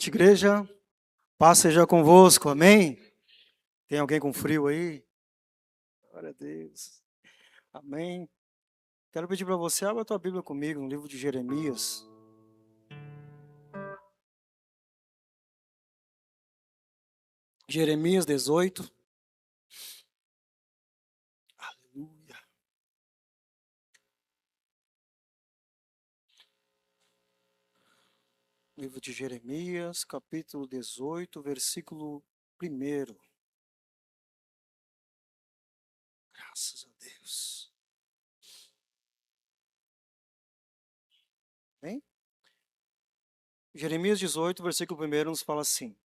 noite, igreja. Paz seja convosco, amém? Tem alguém com frio aí? Glória a Deus. Amém. Quero pedir para você, abra a tua Bíblia comigo no livro de Jeremias. Jeremias 18. Aleluia. Livro de Jeremias, capítulo 18, versículo 1. Graças a Deus. Amém? Jeremias 18, versículo 1 nos fala assim: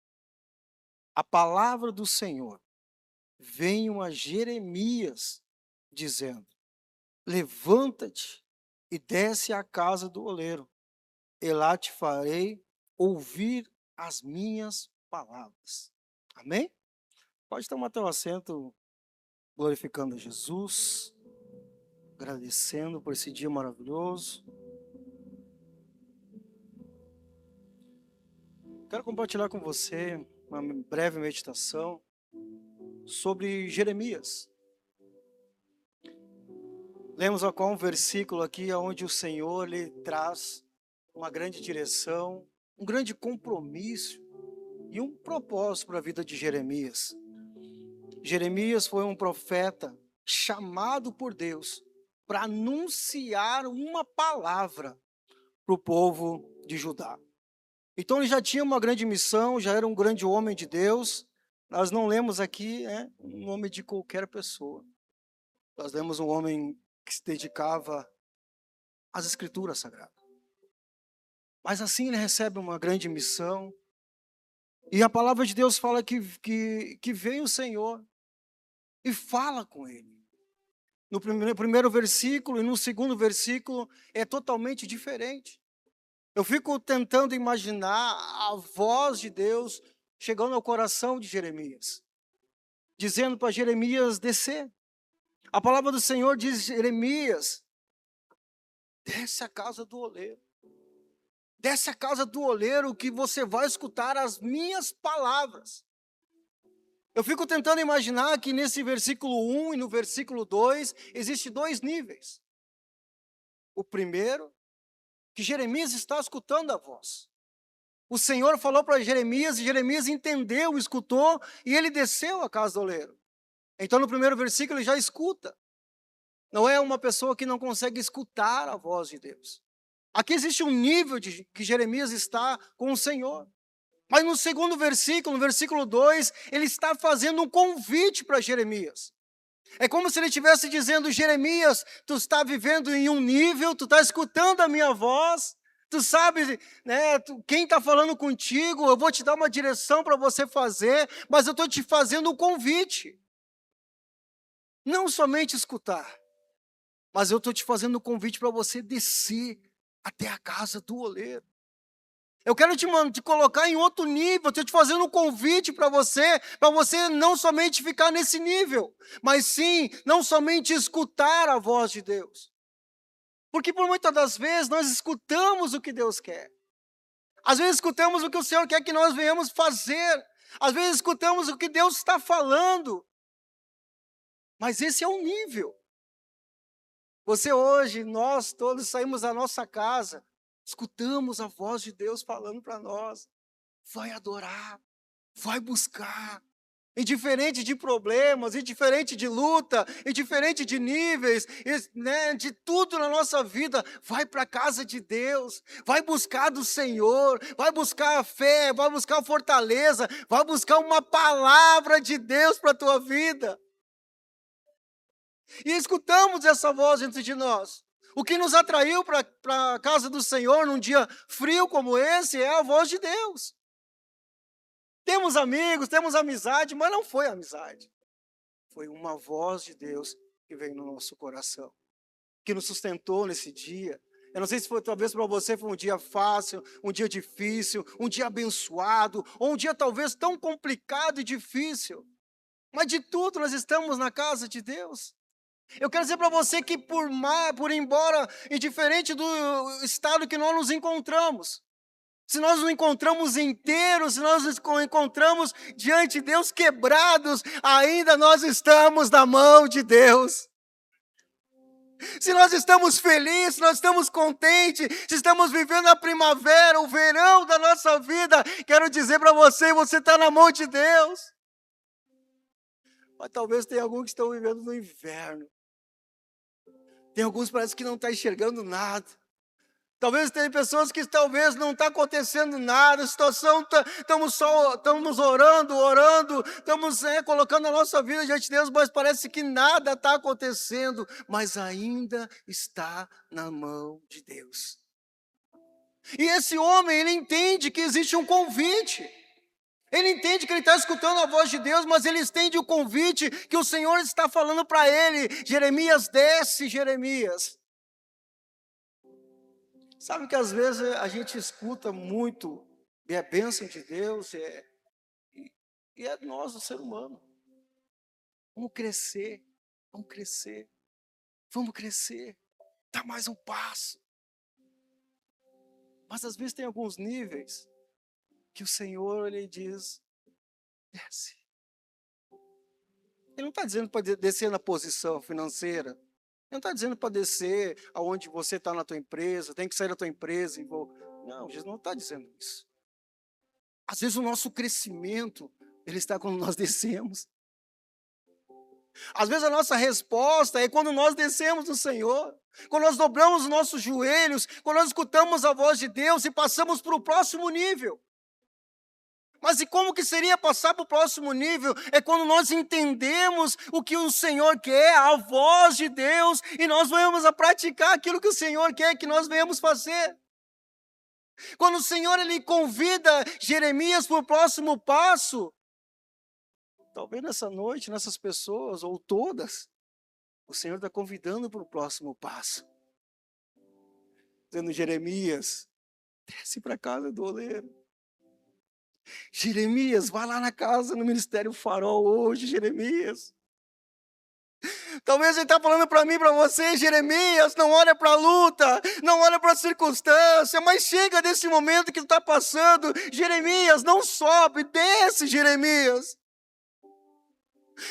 a palavra do Senhor veio a Jeremias, dizendo: levanta-te e desce à casa do oleiro, e lá te farei ouvir as minhas palavras. Amém? Pode tomar teu assento, glorificando a Jesus, agradecendo por esse dia maravilhoso. Quero compartilhar com você uma breve meditação sobre Jeremias. Lemos agora um versículo aqui onde o Senhor lhe traz uma grande direção, um grande compromisso e um propósito para a vida de Jeremias. Jeremias foi um profeta chamado por Deus para anunciar uma palavra para o povo de Judá. Então ele já tinha uma grande missão, já era um grande homem de Deus. Nós não lemos aqui um nome de qualquer pessoa. Nós lemos um homem que se dedicava às Escrituras Sagradas. Mas assim ele recebe uma grande missão. E a palavra de Deus fala que veio o Senhor e fala com ele. No primeiro versículo e no segundo versículo é totalmente diferente. Eu fico tentando imaginar a voz de Deus chegando ao coração de Jeremias, dizendo para Jeremias descer. A palavra do Senhor diz: Jeremias, desce à casa do oleiro. Desce à casa do oleiro que você vai escutar as minhas palavras. Eu fico tentando imaginar que nesse versículo 1 e no versículo 2, existem dois níveis. O primeiro, que Jeremias está escutando a voz. O Senhor falou para Jeremias, e Jeremias entendeu, escutou, e ele desceu à casa do oleiro. Então no primeiro versículo ele já escuta. Não é uma pessoa que não consegue escutar a voz de Deus. Aqui existe um nível de que Jeremias está com o Senhor. Mas no segundo versículo, no versículo 2, ele está fazendo um convite para Jeremias. É como se ele estivesse dizendo: Jeremias, tu está vivendo em um nível, tu está escutando a minha voz, tu sabe, né, quem está falando contigo, eu vou te dar uma direção para você fazer, mas eu estou te fazendo um convite. Não somente escutar, mas eu estou te fazendo um convite para você descer até a casa do oleiro. Eu quero te colocar em outro nível, estou te fazendo um convite para você não somente ficar nesse nível, mas sim, não somente escutar a voz de Deus. Porque por muitas das vezes nós escutamos o que Deus quer. Às vezes escutamos o que o Senhor quer que nós venhamos fazer. Às vezes escutamos o que Deus está falando. Mas esse é um nível. Você hoje, nós todos saímos da nossa casa, escutamos a voz de Deus falando para nós: vai adorar, vai buscar, indiferente de problemas, indiferente de luta, indiferente de níveis, né, de tudo na nossa vida, vai para a casa de Deus, vai buscar do Senhor, vai buscar a fé, vai buscar a fortaleza, vai buscar uma palavra de Deus para a tua vida. E escutamos essa voz dentro de nós. O que nos atraiu para a casa do Senhor num dia frio como esse é a voz de Deus. Temos amigos, temos amizade, mas não foi amizade. Foi uma voz de Deus que veio no nosso coração, que nos sustentou nesse dia. Eu não sei se foi, talvez para você foi um dia fácil, um dia difícil, um dia abençoado, ou um dia talvez tão complicado e difícil. Mas de tudo nós estamos na casa de Deus. Eu quero dizer para você que por embora indiferente do estado que nós nos encontramos, se nós nos encontramos inteiros, se nós nos encontramos diante de Deus quebrados, ainda nós estamos na mão de Deus. Se nós estamos felizes, se nós estamos contentes, se estamos vivendo a primavera, o verão da nossa vida, quero dizer para você, você está na mão de Deus. Mas talvez tenha alguns que estão vivendo no inverno. Tem alguns que parece que não estão enxergando nada. Talvez tenha pessoas que talvez não está acontecendo nada, a situação, estamos orando, estamos colocando a nossa vida diante de Deus, mas parece que nada está acontecendo, mas ainda está na mão de Deus. E esse homem, ele entende que existe um convite, ele entende que ele está escutando a voz de Deus, mas ele entende o convite que o Senhor está falando para ele. Jeremias, desce, Jeremias. Sabe que às vezes a gente escuta muito, e é bênção de Deus, e é nós, o ser humano. Vamos crescer, dá mais um passo. Mas às vezes tem alguns níveis que o Senhor, ele diz, desce. Ele não está dizendo para descer na posição financeira. Ele não está dizendo para descer aonde você está na tua empresa, tem que sair da tua empresa. Não, Jesus não está dizendo isso. Às vezes o nosso crescimento, ele está quando nós descemos. Às vezes a nossa resposta é quando nós descemos do Senhor. Quando nós dobramos os nossos joelhos, quando nós escutamos a voz de Deus e passamos para o próximo nível. Mas e como que seria passar para o próximo nível? É quando nós entendemos o que o Senhor quer, a voz de Deus, e nós venhamos a praticar aquilo que o Senhor quer que nós venhamos fazer. Quando o Senhor, ele convida Jeremias para o próximo passo, talvez nessa noite, nessas pessoas, ou todas, o Senhor está convidando para o próximo passo. Dizendo, Jeremias, desce para a casa do oleiro. Jeremias, vai lá na casa, no Ministério Farol hoje, Jeremias. Talvez ele está falando para mim, para você, Jeremias, não olha para a luta, não olha para a circunstância, mas chega desse momento que está passando, Jeremias, não sobe, desce, Jeremias.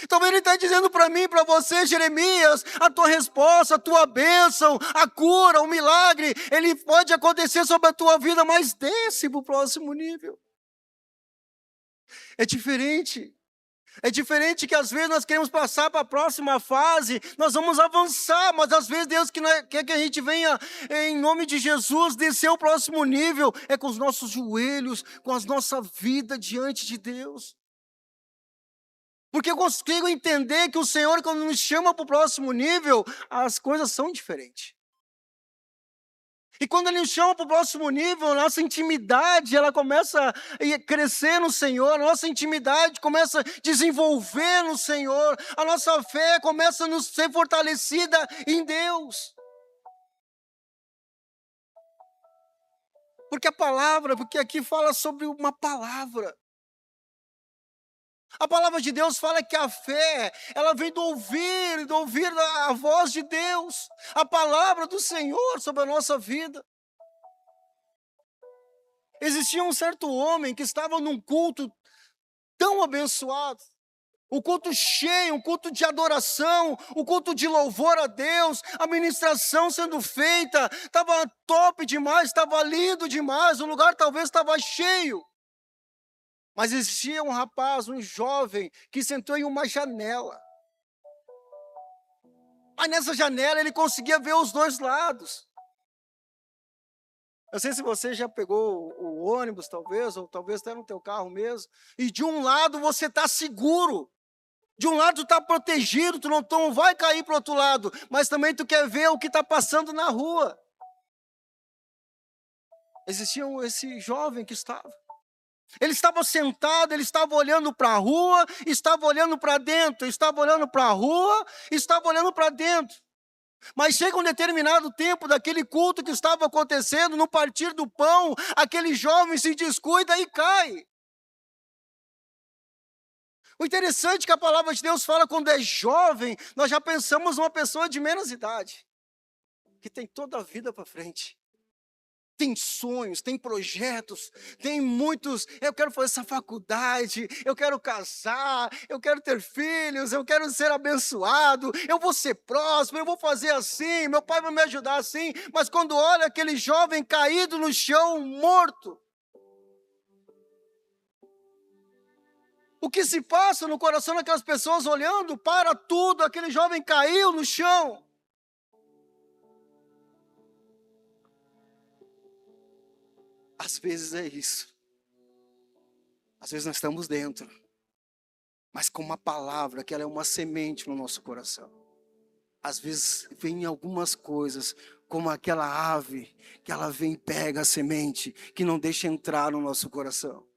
Talvez ele está dizendo para mim, para você, Jeremias, a tua resposta, a tua bênção, a cura, o milagre, ele pode acontecer sobre a tua vida, mas desce para o próximo nível. É diferente que às vezes nós queremos passar para a próxima fase, nós vamos avançar, mas às vezes Deus quer que a gente venha, em nome de Jesus, descer o próximo nível, é com os nossos joelhos, com a nossa vida diante de Deus. Porque eu consigo entender que o Senhor, quando nos chama para o próximo nível, as coisas são diferentes. E quando Ele nos chama para o próximo nível, a nossa intimidade, ela começa a crescer no Senhor, a nossa intimidade começa a desenvolver no Senhor, a nossa fé começa a ser fortalecida em Deus. Porque aqui fala sobre uma palavra. A palavra de Deus fala que a fé, ela vem do ouvir a voz de Deus, a palavra do Senhor sobre a nossa vida. Existia um certo homem que estava num culto tão abençoado, um culto cheio, um culto de adoração, um culto de louvor a Deus, a ministração sendo feita, estava top demais, estava lindo demais, o lugar talvez estava cheio. Mas existia um rapaz, um jovem, que sentou em uma janela. Mas nessa janela ele conseguia ver os dois lados. Eu sei se você já pegou o ônibus, talvez, ou talvez até no teu carro mesmo, e de um lado você está seguro. De um lado tu está protegido, tu não vai cair para o outro lado, mas também tu quer ver o que está passando na rua. Existia esse jovem que estava. Ele estava sentado, ele estava olhando para a rua, estava olhando para dentro, estava olhando para a rua, estava olhando para dentro. Mas chega um determinado tempo daquele culto que estava acontecendo, no partir do pão, aquele jovem se descuida e cai. O interessante é que a palavra de Deus fala, quando é jovem, nós já pensamos numa pessoa de menos idade, que tem toda a vida para frente. tem sonhos, tem projetos, tem muitos. Eu quero fazer essa faculdade, eu quero casar, eu quero ter filhos, eu quero ser abençoado, eu vou ser próspero, eu vou fazer assim, meu pai vai me ajudar assim. Mas quando olha aquele jovem caído no chão, morto, o que se passa no coração daquelas pessoas olhando para tudo? Aquele jovem caiu no chão. Às vezes é isso. Às vezes nós estamos dentro, mas com uma palavra, que ela é uma semente no nosso coração. Às vezes vem algumas coisas, como aquela ave, que ela vem e pega a semente, que não deixa entrar no nosso coração.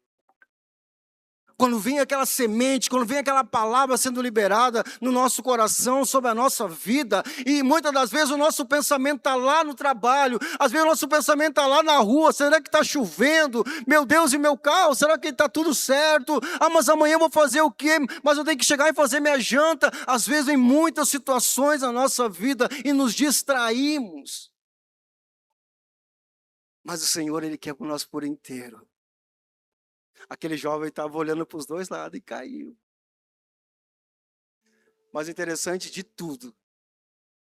Quando vem aquela semente, quando vem aquela palavra sendo liberada no nosso coração, sobre a nossa vida, e muitas das vezes o nosso pensamento está lá no trabalho, às vezes o nosso pensamento está lá na rua, será que está chovendo? Meu Deus, e meu carro, será que está tudo certo? Ah, mas amanhã eu vou fazer o quê? Mas eu tenho que chegar e fazer minha janta. Às vezes em muitas situações na nossa vida e nos distraímos. Mas o Senhor, Ele quer para nós por inteiro. Aquele jovem estava olhando para os dois lados e caiu. Mas interessante de tudo,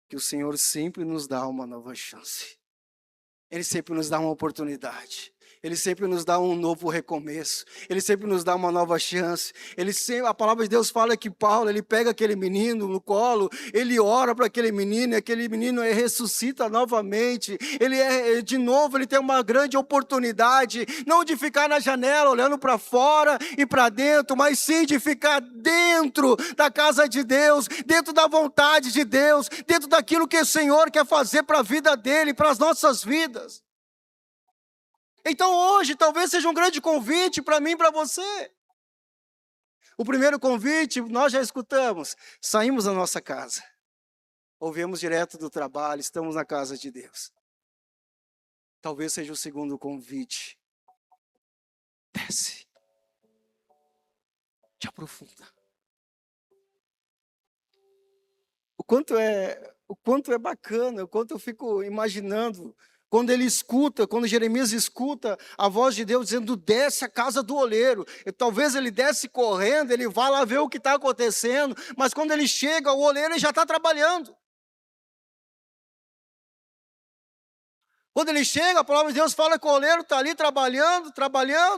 que o Senhor sempre nos dá uma nova chance. Ele sempre nos dá uma oportunidade. Ele sempre nos dá um novo recomeço. Ele sempre nos dá uma nova chance. A palavra de Deus fala que Paulo, ele pega aquele menino no colo, ele ora para aquele menino, e aquele menino ressuscita novamente. De novo, ele tem uma grande oportunidade, não de ficar na janela olhando para fora e para dentro, mas sim de ficar dentro da casa de Deus, dentro da vontade de Deus, dentro daquilo que o Senhor quer fazer para a vida dele, para as nossas vidas. Então hoje talvez seja um grande convite para mim e para você. O primeiro convite nós já escutamos, saímos da nossa casa, ou viemos direto do trabalho, estamos na casa de Deus. Talvez seja o segundo convite, desce, te aprofunda. O quanto é bacana, o quanto eu fico imaginando, quando Jeremias escuta a voz de Deus dizendo, desce a casa do oleiro. E talvez ele desce correndo, ele vá lá ver o que está acontecendo, mas quando ele chega, o oleiro já está trabalhando. Quando ele chega, a palavra de Deus fala que o oleiro está ali trabalhando,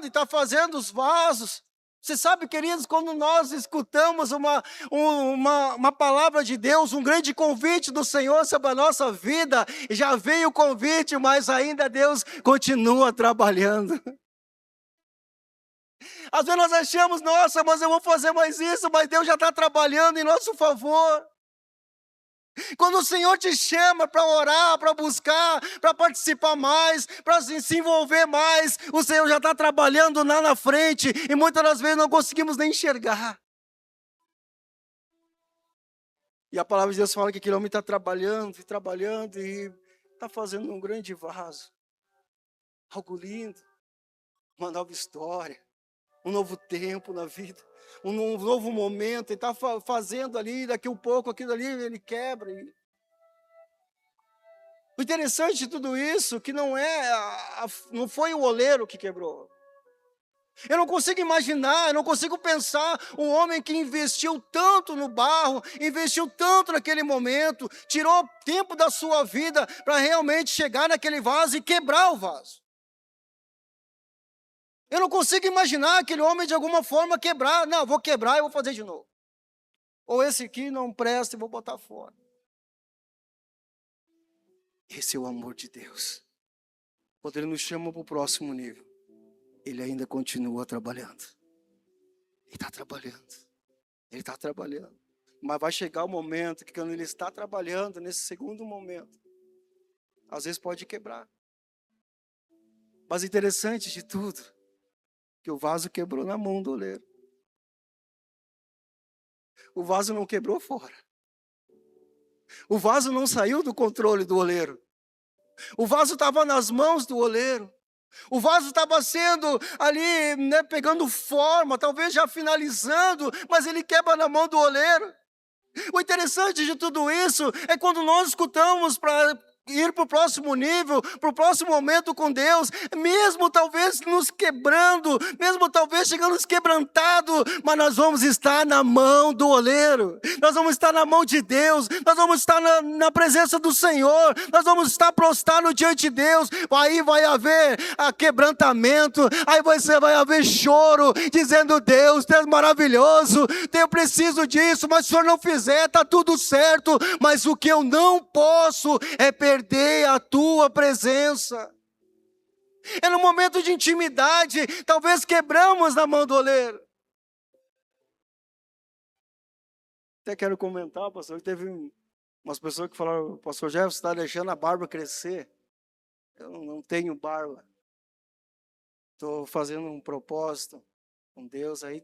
e está fazendo os vasos. Você sabe, queridos, quando nós escutamos uma palavra de Deus, um grande convite do Senhor sobre a nossa vida, já veio o convite, mas ainda Deus continua trabalhando. Às vezes nós achamos, nossa, mas eu vou fazer mais isso, mas Deus já está trabalhando em nosso favor. Quando o Senhor te chama para orar, para buscar, para participar mais, para se envolver mais, o Senhor já está trabalhando lá na frente e muitas das vezes não conseguimos nem enxergar. E a palavra de Deus fala que aquele homem está trabalhando e está fazendo um grande vaso. Algo lindo, uma nova história, um novo tempo na vida. Um novo momento, ele está fazendo ali, daqui a pouco, aquilo ali, ele quebra. O interessante de tudo isso, que não foi o oleiro que quebrou. Eu não consigo imaginar, eu não consigo pensar um homem que investiu tanto no barro, investiu tanto naquele momento, tirou tempo da sua vida para realmente chegar naquele vaso e quebrar o vaso. Eu não consigo imaginar aquele homem de alguma forma quebrar. Não, vou quebrar e vou fazer de novo. Ou esse aqui não presta e vou botar fora. Esse é o amor de Deus. Quando Ele nos chama para o próximo nível, Ele ainda continua trabalhando. Ele está trabalhando. Ele está trabalhando. Mas vai chegar o momento que quando Ele está trabalhando, nesse segundo momento, às vezes pode quebrar. Mas interessante de tudo, que o vaso quebrou na mão do oleiro. O vaso não quebrou fora. O vaso não saiu do controle do oleiro. O vaso estava nas mãos do oleiro. O vaso estava sendo ali, pegando forma, talvez já finalizando, mas ele quebra na mão do oleiro. O interessante de tudo isso é quando nós ir para o próximo nível, para o próximo momento com Deus, mesmo talvez nos quebrando, mesmo talvez chegando quebrantado, mas nós vamos estar na mão do oleiro, nós vamos estar na mão de Deus, nós vamos estar na presença do Senhor, nós vamos estar prostrados diante de Deus. Aí vai haver quebrantamento, aí vai haver choro, dizendo: Deus, tu és maravilhoso, eu preciso disso, mas se o Senhor não fizer, está tudo certo, mas o que eu não posso é perder a tua presença. É no momento de intimidade, talvez quebramos na mão do oleiro. Até quero comentar, pastor, que teve umas pessoas que falaram: pastor Jefferson, está deixando a barba crescer. Eu não tenho barba. Estou fazendo um propósito com Deus aí,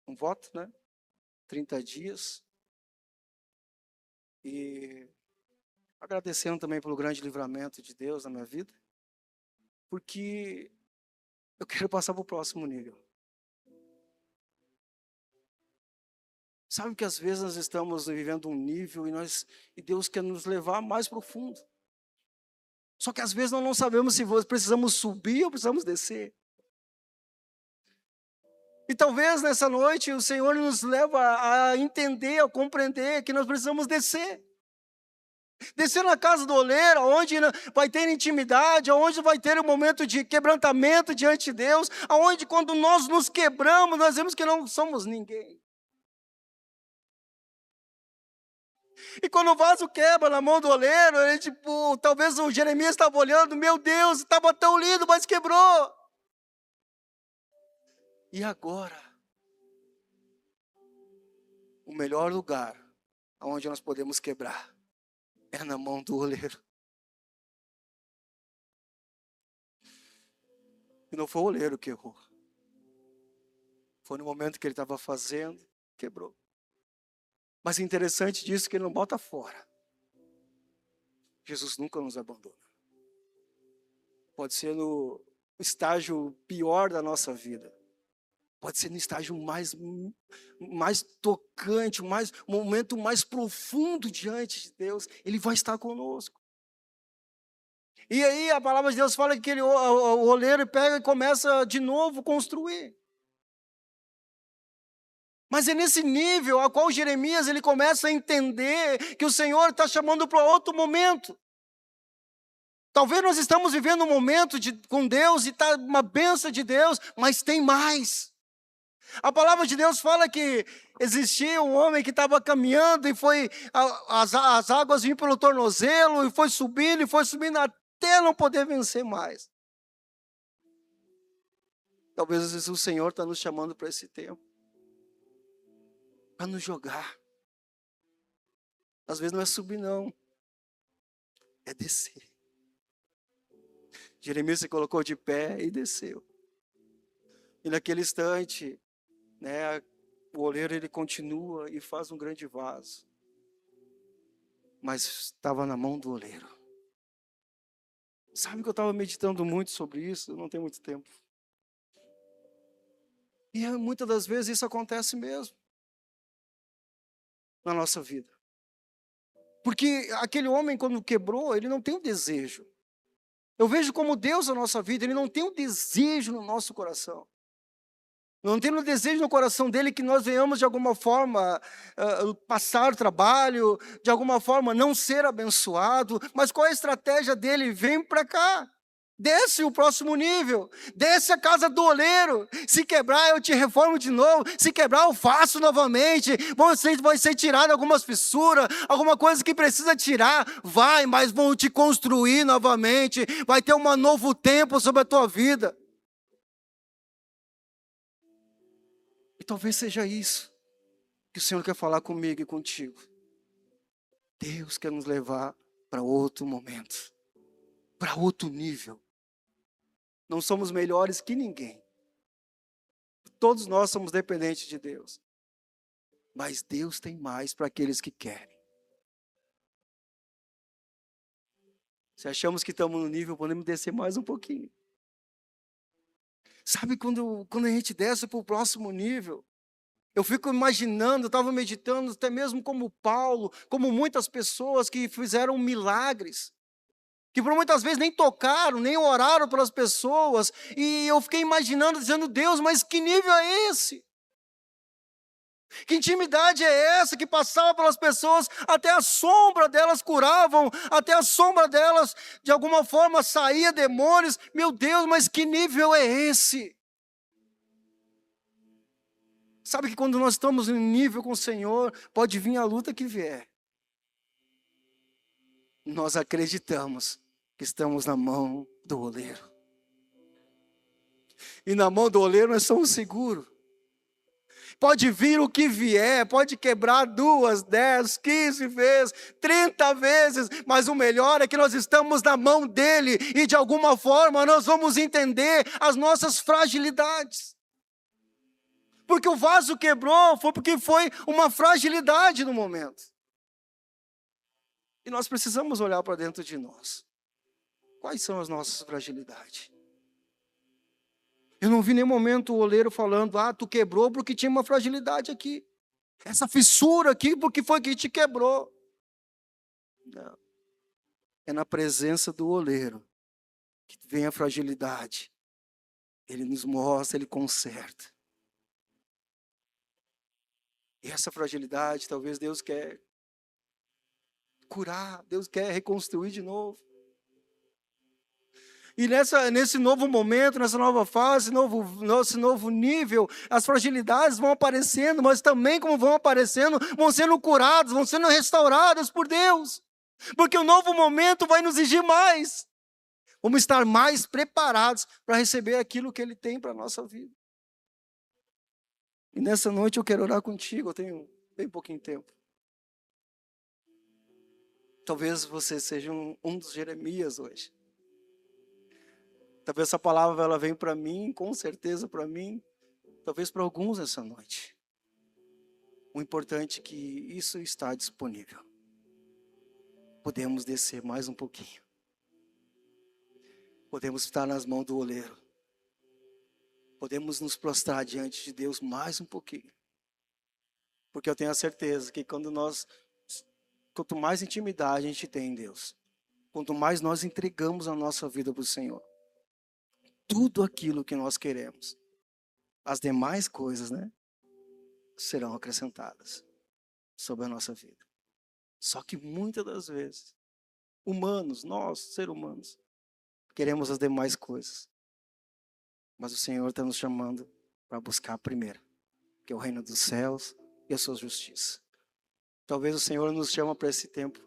um voto, né? 30 dias. E agradecendo também pelo grande livramento de Deus na minha vida, porque eu quero passar para o próximo nível. Sabe que às vezes nós estamos vivendo um nível e Deus quer nos levar mais profundo. Só que às vezes nós não sabemos se precisamos subir ou precisamos descer. E talvez nessa noite o Senhor nos leva a entender, a compreender que nós precisamos descer. Descer na casa do oleiro, onde vai ter intimidade, onde vai ter um momento de quebrantamento diante de Deus, onde quando nós nos quebramos, nós vemos que não somos ninguém. E quando o vaso quebra na mão do oleiro, ele, talvez o Jeremias estava olhando: meu Deus, estava tão lindo, mas quebrou. E agora? O melhor lugar onde nós podemos quebrar é na mão do oleiro. E não foi o oleiro que errou. Foi no momento que ele estava fazendo, quebrou. Mas é interessante disso que ele não bota fora. Jesus nunca nos abandona. Pode ser no estágio pior da nossa vida. Pode ser no estágio mais tocante, um momento mais profundo diante de Deus. Ele vai estar conosco. E aí a palavra de Deus fala que o oleiro pega e começa de novo a construir. Mas é nesse nível a qual Jeremias ele começa a entender que o Senhor está chamando para outro momento. Talvez nós estamos vivendo um momento com Deus e está uma bênção de Deus, mas tem mais. A palavra de Deus fala que existia um homem que estava caminhando e as águas vinham pelo tornozelo e foi subindo até não poder vencer mais. Talvez às vezes o Senhor está nos chamando para esse tempo, para nos jogar. Às vezes não é subir não, é descer. Jeremias se colocou de pé e desceu. E naquele instante, o oleiro ele continua e faz um grande vaso. Mas estava na mão do oleiro. Sabe que eu estava meditando muito sobre isso? Eu não tenho muito tempo. E muitas das vezes isso acontece mesmo. Na nossa vida. Porque aquele homem quando quebrou, ele não tem um desejo. Eu vejo como Deus na nossa vida, ele não tem um desejo no nosso coração. Não tem um desejo no coração dele que nós venhamos de alguma forma passar o trabalho, de alguma forma não ser abençoado. Mas qual é a estratégia dele? Vem para cá. Desce o próximo nível. Desce a casa do oleiro. Se quebrar, eu te reformo de novo. Se quebrar, eu faço novamente. Vai ser tirado algumas fissuras, alguma coisa que precisa tirar. Vai, mas vão te construir novamente. Vai ter um novo tempo sobre a tua vida. Talvez seja isso que o Senhor quer falar comigo e contigo. Deus quer nos levar para outro momento, para outro nível. Não somos melhores que ninguém. Todos nós somos dependentes de Deus. Mas Deus tem mais para aqueles que querem. Se achamos que estamos no nível, podemos descer mais um pouquinho. Sabe quando a gente desce para o próximo nível? Eu fico imaginando, estava meditando, até mesmo como Paulo, como muitas pessoas que fizeram milagres. que por muitas vezes nem tocaram, nem oraram pelas pessoas, e eu fiquei imaginando, dizendo, Deus, mas que nível é esse? Que intimidade é essa que passava pelas pessoas, até a sombra delas curavam, até a sombra delas, de alguma forma, saía demônios. Meu Deus, mas que nível é esse? Sabe que quando nós estamos em nível com o Senhor, pode vir a luta que vier. Nós acreditamos que estamos na mão do oleiro. E na mão do oleiro nós somos seguros. Pode vir o que vier, pode quebrar 2, 10, 15 vezes, 30 vezes, mas o melhor é que nós estamos na mão dele e de alguma forma nós vamos entender as nossas fragilidades. Porque o vaso quebrou, foi porque foi uma fragilidade no momento. E nós precisamos olhar para dentro de nós. Quais são as nossas fragilidades? Eu não vi em nenhum momento o oleiro falando, tu quebrou porque tinha uma fragilidade aqui. Essa fissura aqui, porque foi que te quebrou. Não. É na presença do oleiro que vem a fragilidade. Ele nos mostra, ele conserta. E essa fragilidade, talvez Deus quer curar, Deus quer reconstruir de novo. E nesse novo momento, nessa nova fase, nesse novo nível, as fragilidades vão aparecendo, mas também como vão aparecendo, vão sendo curadas, vão sendo restauradas por Deus. Porque o novo momento vai nos exigir mais. Vamos estar mais preparados para receber aquilo que Ele tem para a nossa vida. E nessa noite eu quero orar contigo, eu tenho bem pouquinho tempo. Talvez você seja um dos Jeremias hoje. Talvez essa palavra ela venha para mim, com certeza para mim, talvez para alguns essa noite. O importante é que isso está disponível. Podemos descer mais um pouquinho. Podemos estar nas mãos do oleiro. Podemos nos prostrar diante de Deus mais um pouquinho. Porque eu tenho a certeza que quanto mais intimidade a gente tem em Deus, quanto mais nós entregamos a nossa vida para o Senhor, tudo aquilo que nós queremos, as demais coisas, serão acrescentadas sobre a nossa vida. Só que muitas das vezes, nós, seres humanos, queremos as demais coisas. Mas o Senhor está nos chamando para buscar a primeira, que é o reino dos céus e a sua justiça. Talvez o Senhor nos chama para esse tempo